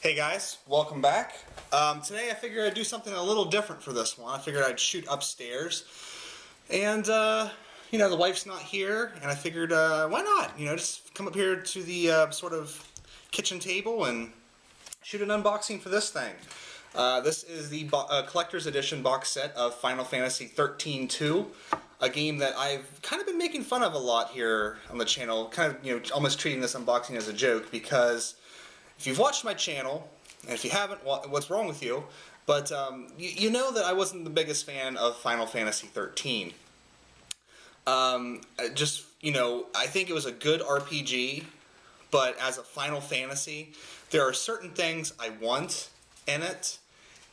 Hey guys, welcome back. Today I figured I'd do something a little different for this one. I figured I'd shoot upstairs, and you know, the wife's not here, and I figured why not? You know, just come up here to the sort of kitchen table and shoot an unboxing for this thing. This is the collector's edition box set of Final Fantasy XIII-2, a game that I've kind of been making fun of a lot here on the channel, kind of, you know, almost treating this unboxing as a joke, because if you've watched my channel, and if you haven't, what's wrong with you? But you know that I wasn't the biggest fan of Final Fantasy XIII. Just, you know, I think it was a good RPG, but as a Final Fantasy, there are certain things I want in it,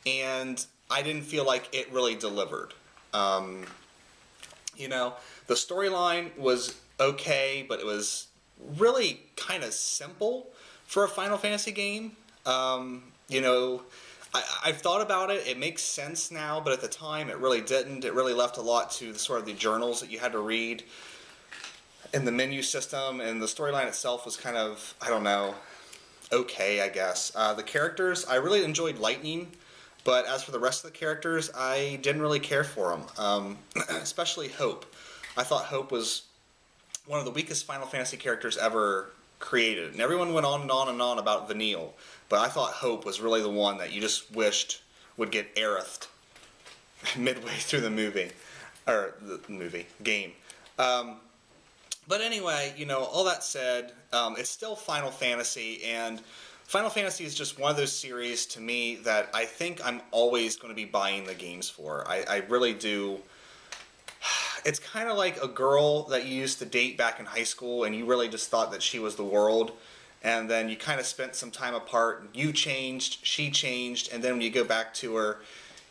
and I didn't feel like it really delivered. You know, the storyline was okay, but it was really kind of simple for a Final Fantasy game. You know, I've thought about it, it makes sense now, but at the time it really didn't. It really left a lot to the sort of the journals that you had to read in the menu system, and the storyline itself was kind of, I don't know, okay, I guess. The characters, I really enjoyed Lightning, but as for the rest of the characters, I didn't really care for them, especially Hope. I thought Hope was one of the weakest Final Fantasy characters ever created, and everyone went on and on and on about Vanille, but I thought Hope was really the one that you just wished would get aerothed midway through the movie, or the game. But anyway, you know, all that said, it's still Final Fantasy, and Final Fantasy is just one of those series to me that I think I'm always going to be buying the games for. I really do. It's kind of like a girl that you used to date back in high school, and you really just thought that she was the world, and then you kind of spent some time apart, you changed, she changed, and then when you go back to her,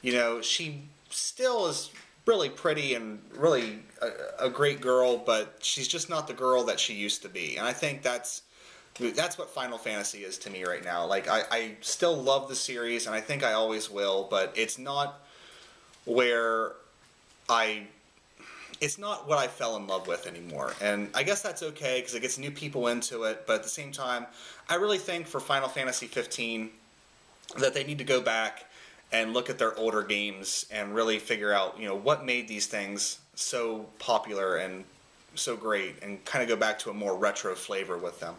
you know, she still is really pretty and really a great girl, but she's just not the girl that she used to be. And I think that's what Final Fantasy is to me right now. Like, I still love the series, and I think I always will, but it's not where it's not what I fell in love with anymore. And I guess that's okay, because it gets new people into it, but at the same time, I really think for Final Fantasy XV that they need to go back and look at their older games and really figure out, you know, what made these things so popular and so great, and kind of go back to a more retro flavor with them.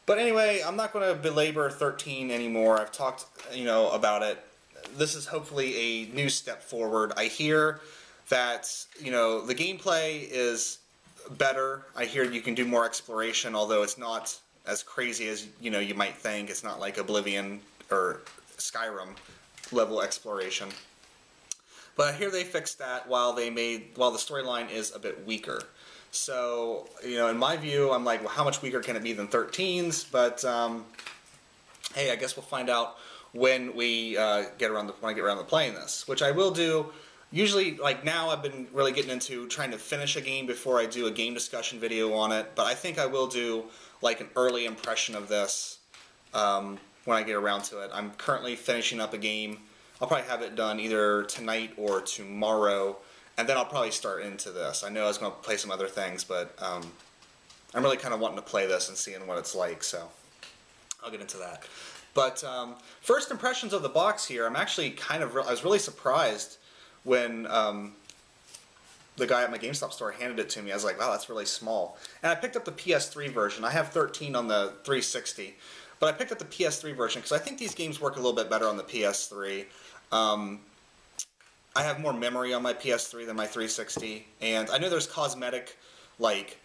But anyway, I'm not going to belabor 13 anymore. I've talked, you know, about it. This is hopefully a new step forward. I hear that, you know, the gameplay is better. I hear you can do more exploration, although it's not as crazy as, you know, you might think. It's not like Oblivion or Skyrim level exploration. But I hear they fixed that while the storyline is a bit weaker. So, you know, in my view, I'm like, well, how much weaker can it be than 13's? But hey, I guess we'll find out when we get around to playing this, which I will do. Usually, like now, I've been really getting into trying to finish a game before I do a game discussion video on it, but I think I will do like an early impression of this when I get around to it. I'm currently finishing up a game. I'll probably have it done either tonight or tomorrow, and then I'll probably start into this. I know I was going to play some other things, but I'm really kind of wanting to play this and seeing what it's like, so I'll get into that. But first impressions of the box here, I'm actually I was really surprised when the guy at my GameStop store handed it to me. I was like, wow, that's really small. And I picked up the PS3 version. I have 13 on the 360, but I picked up the PS3 version because I think these games work a little bit better on the PS3. I have more memory on my PS3 than my 360, and I know there's cosmetic, like,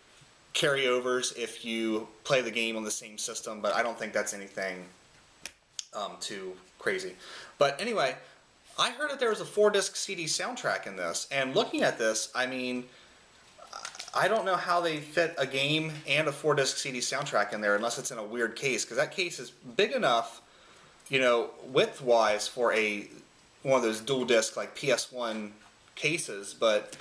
carryovers if you play the game on the same system, but I don't think that's anything too crazy. But anyway, I heard that there was a 4-disc CD soundtrack in this, and looking at this, I mean, I don't know how they fit a game and a 4-disc CD soundtrack in there unless it's in a weird case, because that case is big enough, you know, width-wise for one of those dual-disc, like PS1 cases, but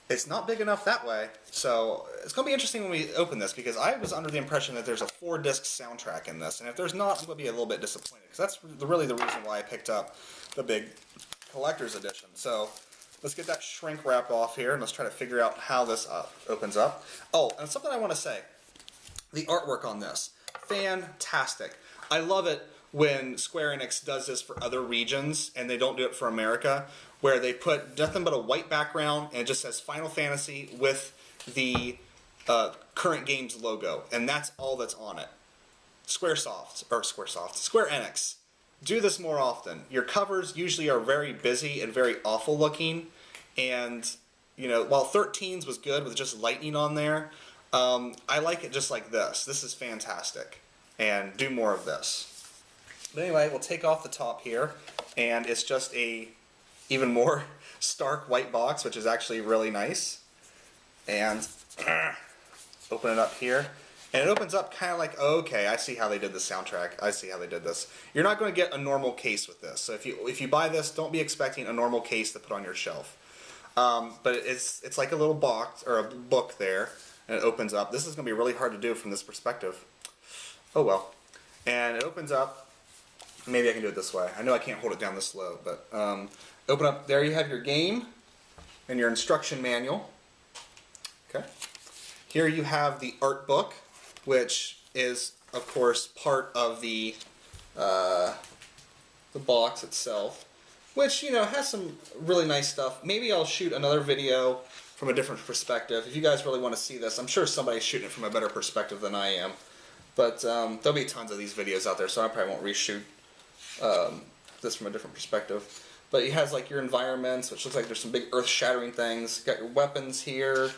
it's not big enough that way. So it's going to be interesting when we open this, because I was under the impression that there's a 4-disc soundtrack in this, and if there's not, I'm going to be a little bit disappointed, because that's really the reason why I picked up the big collector's edition. So let's get that shrink wrap off here, and let's try to figure out how this opens up. Oh, and something I want to say. The artwork on this, fantastic. I love it when Square Enix does this for other regions and they don't do it for America, where they put nothing but a white background and it just says Final Fantasy with the current game's logo, and that's all that's on it. Square Enix, do this more often. Your covers usually are very busy and very awful looking, and you know, while 13's was good with just lightning on there, I like it just like this. This is fantastic, and do more of this. But anyway, we'll take off the top here, and it's just a even more stark white box, which is actually really nice. And open it up here, and it opens up kind of like, oh, okay, I see how they did the soundtrack. I see how they did this. You're not going to get a normal case with this. So if you buy this, don't be expecting a normal case to put on your shelf. But it's like a little box or a book there, and it opens up. This is going to be really hard to do from this perspective. Oh well. And it opens up. Maybe I can do it this way. I know I can't hold it down this low, but open up. There you have your game and your instruction manual. Okay. Here you have the art book, which is, of course, part of the box itself, which, you know, has some really nice stuff. Maybe I'll shoot another video from a different perspective. If you guys really want to see this, I'm sure somebody's shooting it from a better perspective than I am. But there'll be tons of these videos out there, so I probably won't reshoot this from a different perspective. But it has like your environments, which looks like there's some big earth-shattering things. You got your weapons here,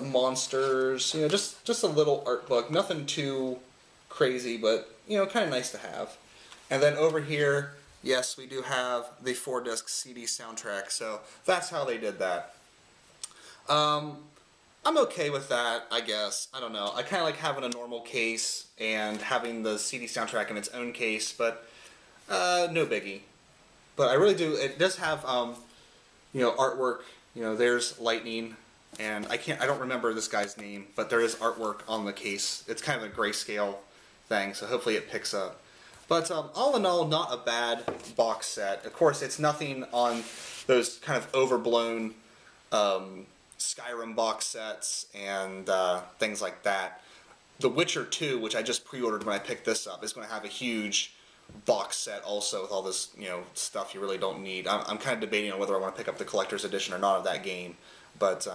monsters. You know, just a little art book. Nothing too crazy, but you know, kind of nice to have. And then over here, yes, we do have the 4-disc CD soundtrack. So that's how they did that. I'm okay with that, I guess. I don't know. I kind of like having a normal case and having the CD soundtrack in its own case, but no biggie. But I really do. It does have, you know, artwork. You know, there's Lightning, and I don't remember this guy's name, but there is artwork on the case. It's kind of a grayscale thing, so hopefully it picks up. But all in all, not a bad box set. Of course, it's nothing on those kind of overblown Skyrim box sets and things like that. The Witcher 2, which I just pre-ordered when I picked this up, is going to have a huge box set also with all this, you know, stuff you really don't need. I'm kind of debating on whether I want to pick up the collector's edition or not of that game, but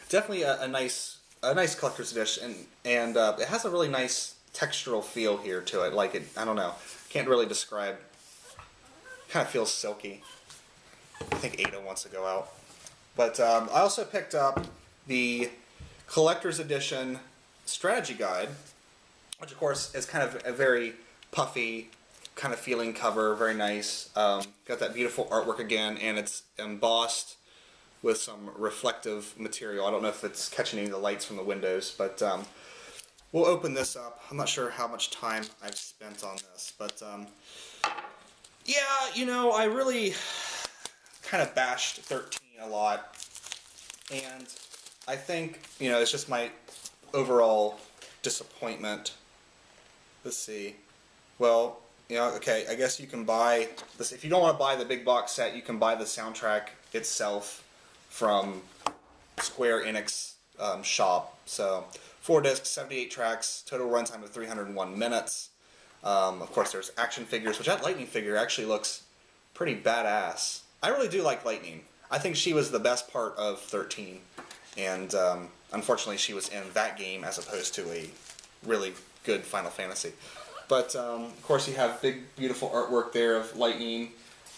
definitely a nice collector's edition, and it has a really nice textural feel here to it. Like it, I don't know, can't really describe. Kind of feels silky. I think Ada wants to go out. But I also picked up the collector's edition strategy guide, which of course is kind of a very puffy kind of feeling cover, very nice. Got that beautiful artwork again, and it's embossed with some reflective material. I don't know if it's catching any of the lights from the windows, but we'll open this up. I'm not sure how much time I've spent on this, but yeah, you know, I really kind of bashed 13 a lot, and I think, you know, it's just my overall disappointment. Let's see. Well, you know, okay, I guess you can buy this. If you don't want to buy the big box set, you can buy the soundtrack itself from Square Enix shop. So 4 discs, 78 tracks, total runtime of 301 minutes. Of course, there's action figures, which that Lightning figure actually looks pretty badass. I really do like Lightning. I think she was the best part of 13, and unfortunately she was in that game as opposed to a really good Final Fantasy. But of course you have big beautiful artwork there of Lightning,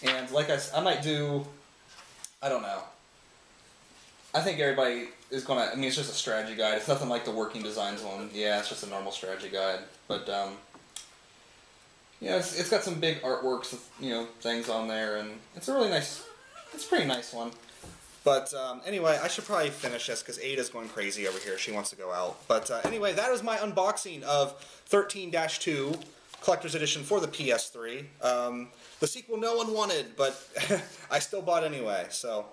and like I might do, I don't know. I think everybody is gonna, I mean, it's just a strategy guide. It's nothing like the working designs one. Yeah, it's just a normal strategy guide. But yeah, it's got some big artworks, you know, things on there, and it's a really nice, it's a pretty nice one. But anyway, I should probably finish this because Ada's going crazy over here. She wants to go out. But anyway, that is my unboxing of 13-2 Collector's Edition for the PS3. The sequel no one wanted, but I still bought anyway. So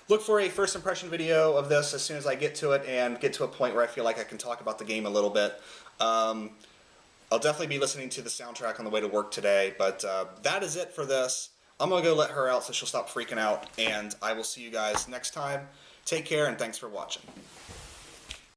look for a first impression video of this as soon as I get to it and get to a point where I feel like I can talk about the game a little bit. I'll definitely be listening to the soundtrack on the way to work today, but that is it for this. I'm going to go let her out so she'll stop freaking out, and I will see you guys next time. Take care, and thanks for watching.